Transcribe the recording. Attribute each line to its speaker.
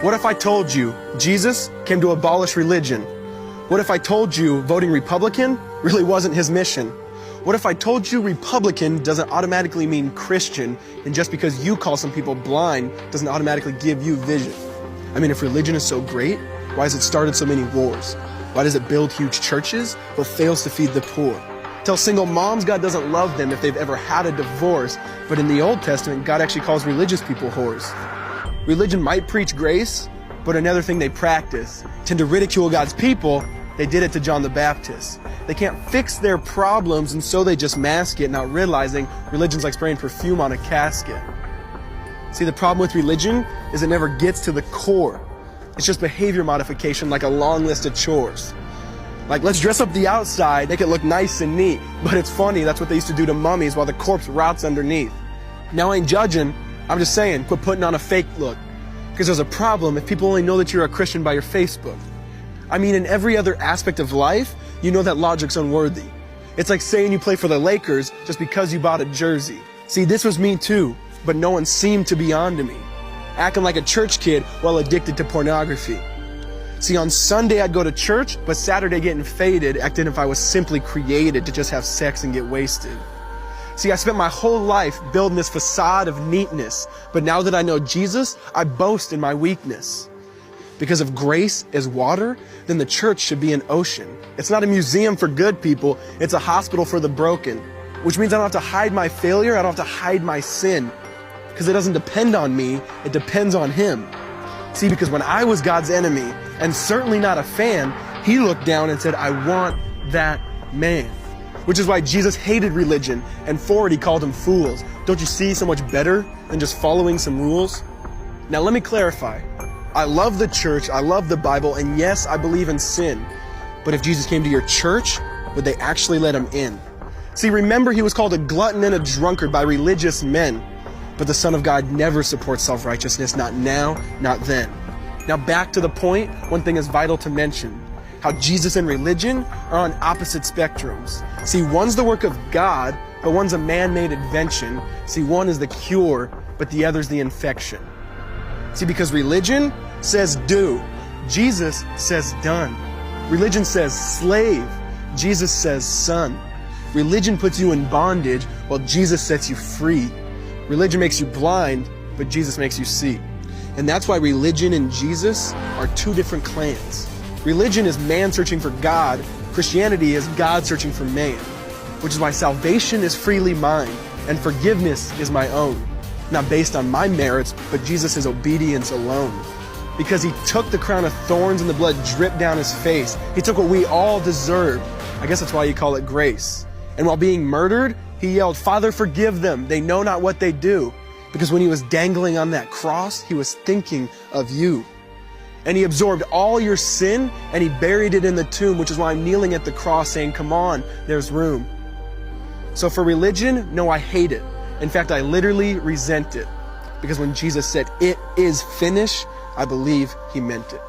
Speaker 1: What if I told you Jesus came to abolish religion? What if I told you voting Republican really wasn't his mission? What if I told you Republican doesn't automatically mean Christian, and just because you call some people blind doesn't automatically give you vision? I mean, if religion is so great, why has it started so many wars? Why does it build huge churches but fails to feed the poor? Tell single moms God doesn't love them if they've ever had a divorce, but in the Old Testament, God actually calls religious people whores. Religion might preach grace, but another thing they practice. Tend to ridicule God's people. They did it to John the Baptist. They can't fix their problems, and so they just mask it, not realizing religion's like spraying perfume on a casket. See, the problem with religion is it never gets to the core. It's just behavior modification, like a long list of chores. Like, let's dress up the outside, make it look nice and neat. But it's funny, that's what they used to do to mummies while the corpse rots underneath. Now I ain't judging, I'm just saying, quit putting on a fake look. Because there's a problem if people only know that you're a Christian by your Facebook. I mean, in every other aspect of life, you know that logic's unworthy. It's like saying you play for the Lakers just because you bought a jersey. See, this was me too, but no one seemed to be on to me. Acting like a church kid while addicted to pornography. See, on Sunday I'd go to church, but Saturday getting faded, acting if I was simply created to just have sex and get wasted. See, I spent my whole life building this facade of neatness, but now that I know Jesus, I boast in my weakness. Because if grace is water, then the church should be an ocean. It's not a museum for good people, it's a hospital for the broken. Which means I don't have to hide my failure, I don't have to hide my sin. Because it doesn't depend on me, it depends on Him. See, because when I was God's enemy, and certainly not a fan, He looked down and said, I want that man. Which is why Jesus hated religion, and for it He called them fools. Don't you see so much better than just following some rules? Now let me clarify. I love the church, I love the Bible, and yes, I believe in sin. But if Jesus came to your church, would they actually let Him in? See, remember He was called a glutton and a drunkard by religious men. But the Son of God never supports self-righteousness, not now, not then. Now back to the point, one thing is vital to mention. How Jesus and religion are on opposite spectrums. See, one's the work of God, but one's a man-made invention. See, one is the cure, but the other's the infection. See, because religion says do, Jesus says done. Religion says slave, Jesus says son. Religion puts you in bondage, while Jesus sets you free. Religion makes you blind, but Jesus makes you see. And that's why religion and Jesus are two different clans. Religion is man searching for God. Christianity is God searching for man. Which is why salvation is freely mine, and forgiveness is my own. Not based on my merits, but Jesus' obedience alone. Because He took the crown of thorns and the blood dripped down His face. He took what we all deserved. I guess that's why you call it grace. And while being murdered, He yelled, Father, forgive them. They know not what they do. Because when He was dangling on that cross, He was thinking of you. And He absorbed all your sin and He buried it in the tomb, which is why I'm kneeling at the cross saying, come on, there's room. So for religion, no, I hate it. In fact, I literally resent it. Because when Jesus said, it is finished, I believe He meant it.